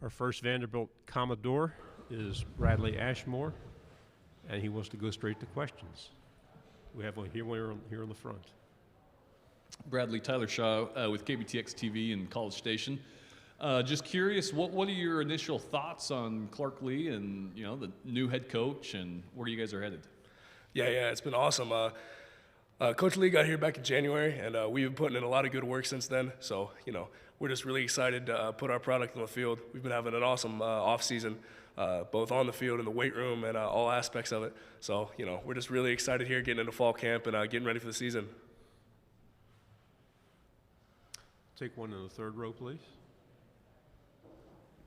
Our first Vanderbilt Commodore is Bradley Ashmore, and he wants to go straight to questions. We have one here on the front. Bradley, Tyler Shaw with KBTX TV and College Station. Just curious, what are your initial thoughts on Clark Lee and the new head coach and where you guys are headed? Yeah, it's been awesome. Coach Lee got here back in January, and we've been putting in a lot of good work since then. So, we're just really excited to put our product on the field. We've been having an awesome off season, both on the field, in the weight room, and all aspects of it. So, we're just really excited here, getting into fall camp and getting ready for the season. Take one in the third row, please.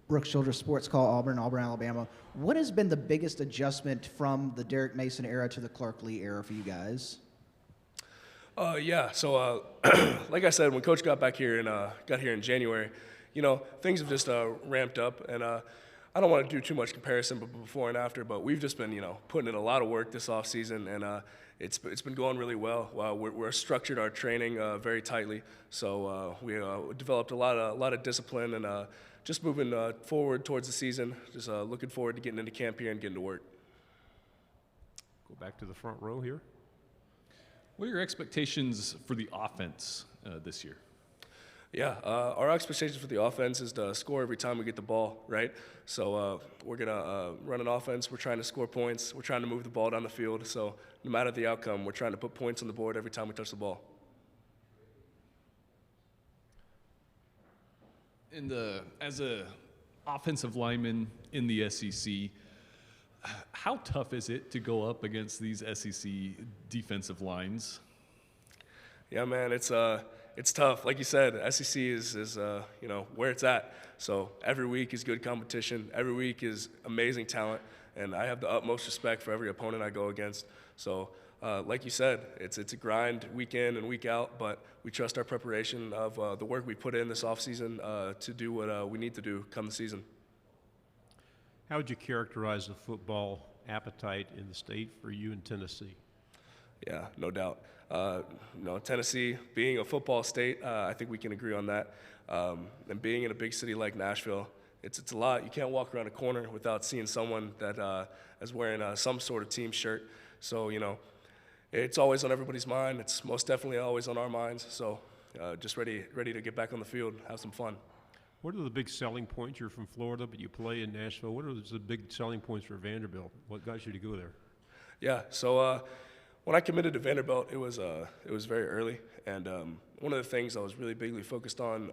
Brooks Childress, Sports Call, Auburn, Alabama. What has been the biggest adjustment from the Derek Mason era to the Clark Lee era for you guys? So like I said, when Coach got back here and got here in January, things have just ramped up, and I don't want to do too much comparison before and after, but we've just been putting in a lot of work this off season, and it's been going really well. We're structured our training very tightly, so we developed a lot of discipline, and just moving forward towards the season. Just looking forward to getting into camp here and getting to work. Go back to the front row here. What are your expectations for the offense this year? Yeah, our expectations for the offense is to score every time we get the ball, right? So we're going to run an offense. We're trying to score points. We're trying to move the ball down the field. So no matter the outcome, we're trying to put points on the board every time we touch the ball. As a offensive lineman in the SEC, how tough is it to go up against these SEC defensive lines? Yeah, man, it's tough. Like you said, SEC is where it's at. So every week is good competition. Every week is amazing talent, and I have the utmost respect for every opponent I go against. So like you said, it's a grind week in and week out, but we trust our preparation of the work we put in this offseason to do what we need to do come the season. How would you characterize the football appetite in the state for you in Tennessee? Yeah, no doubt. Tennessee, being a football state, I think we can agree on that. And being in a big city like Nashville, it's a lot. You can't walk around a corner without seeing someone that is wearing some sort of team shirt. So, it's always on everybody's mind. It's most definitely always on our minds. So just ready to get back on the field, have some fun. What are the big selling points? You're from Florida, but you play in Nashville. What are the big selling points for Vanderbilt? What got you to go there? Yeah, so when I committed to Vanderbilt, it was very early, and one of the things I was really bigly focused on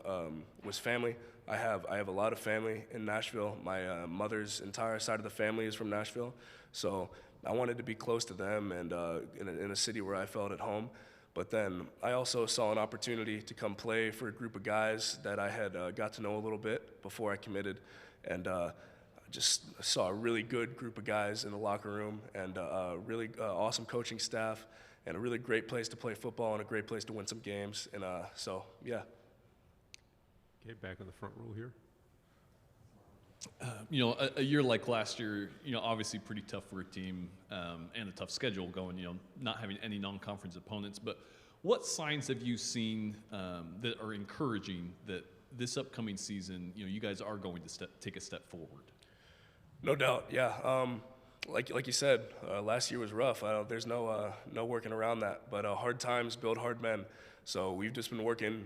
was family. I have a lot of family in Nashville. My mother's entire side of the family is from Nashville, so I wanted to be close to them and in a city where I felt at home. But then I also saw an opportunity to come play for a group of guys that I had got to know a little bit before I committed, and just saw a really good group of guys in the locker room, and a really awesome coaching staff, and a really great place to play football and a great place to win some games. And yeah. Okay, back in the front row here. A year like last year, obviously pretty tough for a team and a tough schedule going, not having any non-conference opponents. But what signs have you seen that are encouraging that this upcoming season, you guys are going to take a step forward? No doubt, yeah. Like you said, last year was rough. There's no working around that. But hard times build hard men. So we've just been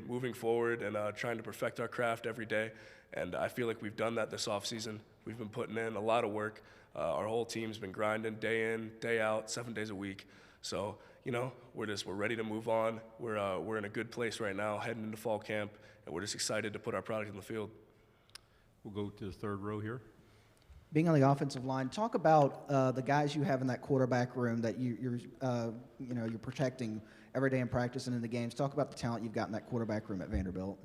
moving forward, and trying to perfect our craft every day. And I feel like we've done that this offseason. We've been putting in a lot of work. Our whole team's been grinding day in, day out, 7 days a week. So, we're ready to move on. We're in a good place right now, heading into fall camp, and we're just excited to put our product in the field. We'll go to the third row here. Being on the offensive line, talk about the guys you have in that quarterback room that you're protecting every day in practice and in the games. Talk about the talent you've got in that quarterback room at Vanderbilt.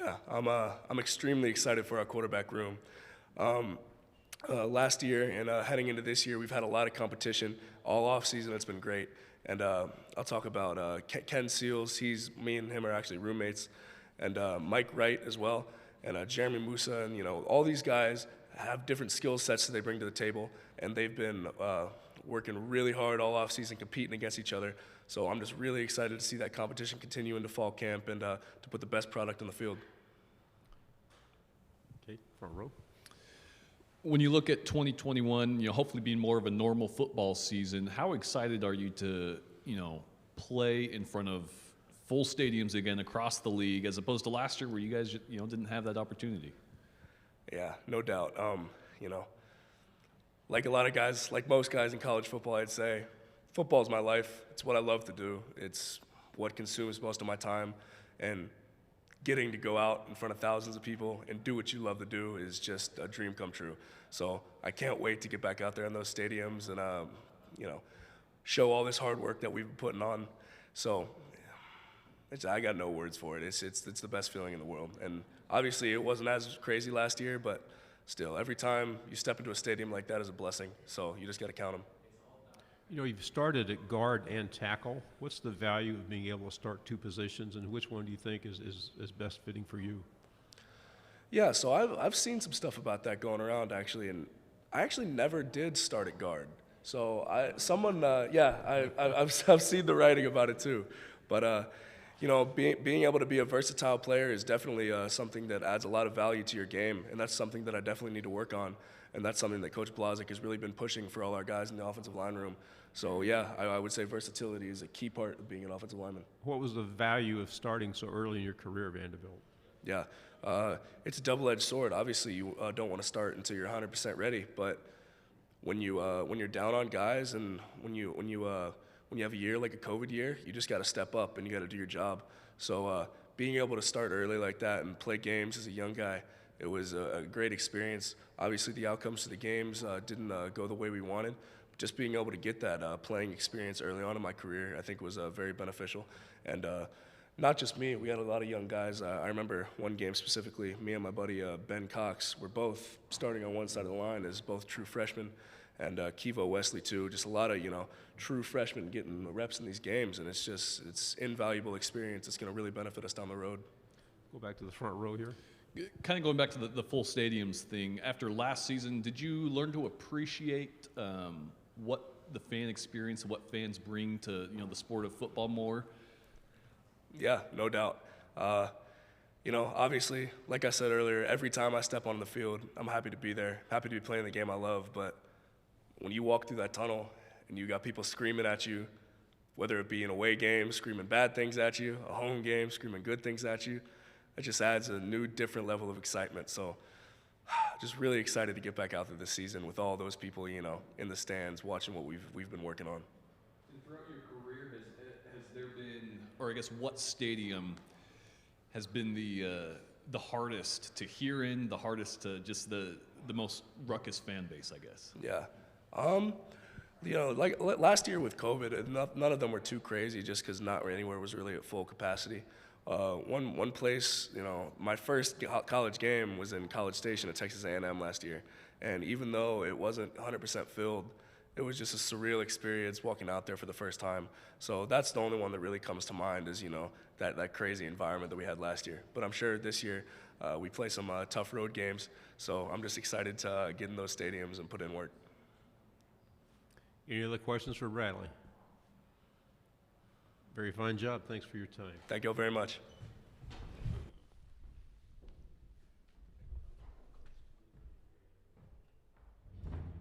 Yeah, I'm extremely excited for our quarterback room. Last year and heading into this year, we've had a lot of competition all off season. It's been great, and I'll talk about Ken Seals. Me and him are actually roommates, and Mike Wright as well, and Jeremy Musa, and all these guys have different skill sets that they bring to the table, and they've been working really hard all off season, competing against each other. So I'm just really excited to see that competition continue into fall camp and to put the best product on the field. Okay, Front row. When you look at 2021, hopefully being more of a normal football season, how excited are you to, play in front of full stadiums again across the league, as opposed to last year where you guys, didn't have that opportunity? Yeah, no doubt. Like a lot of guys, like most guys in college football, I'd say, football is my life. It's what I love to do. It's what consumes most of my time. And getting to go out in front of thousands of people and do what you love to do is just a dream come true. So I can't wait to get back out there in those stadiums and, show all this hard work that we've been putting on. So I got no words for it. It's the best feeling in the world. And obviously it wasn't as crazy last year, but still, every time you step into a stadium like that is a blessing. So you just got to count them. You've started at guard and tackle. What's the value of being able to start two positions, and which one do you think is best fitting for you? Yeah, so I've seen some stuff about that going around actually, and I actually never did start at guard. So I've seen the writing about it too, but being able to be a versatile player is definitely something that adds a lot of value to your game, and that's something that I definitely need to work on, and that's something that Coach Blazik has really been pushing for all our guys in the offensive line room. So yeah, I would say versatility is a key part of being an offensive lineman. What was the value of starting so early in your career, Vanderbilt? Yeah, it's a double-edged sword. Obviously, you don't want to start until you're 100% ready, but when you're down on guys and when you have a year like a COVID year, you just got to step up and you got to do your job. So being able to start early like that and play games as a young guy, it was a great experience. Obviously, the outcomes to the games didn't go the way we wanted. Just being able to get that playing experience early on in my career, I think was very beneficial. And not just me, we had a lot of young guys. I remember one game specifically, me and my buddy Ben Cox were both starting on one side of the line as both true freshmen, and Kivo Wesley too. Just a lot of true freshmen getting the reps in these games, and it's invaluable experience. It's going to really benefit us down the road. Go back to the front row here. Kind of going back to the full stadiums thing, after last season, did you learn to appreciate what the fan experience, what fans bring to the sport of football more? Yeah, no doubt. Obviously, like I said earlier, every time I step on the field, I'm happy to be there, happy to be playing the game I love. But when you walk through that tunnel and you got people screaming at you, whether it be an away game, screaming bad things at you, a home game, screaming good things at you, it just adds a new, different level of excitement. So just really excited to get back out there this season with all those people, in the stands watching what we've been working on. And throughout your career, has there been, or I guess what stadium has been the hardest to hear in, the hardest to just the most ruckus fan base, I guess? Yeah. Like last year with COVID, none of them were too crazy just because not anywhere was really at full capacity. One place, my first college game was in College Station at Texas A&M last year, and even though it wasn't 100% filled, it was just a surreal experience walking out there for the first time. So that's the only one that really comes to mind is, that crazy environment that we had last year. But I'm sure this year we play some tough road games, so I'm just excited to get in those stadiums and put in work. Any other questions for Bradley? Very fine job. Thanks for your time. Thank you all very much.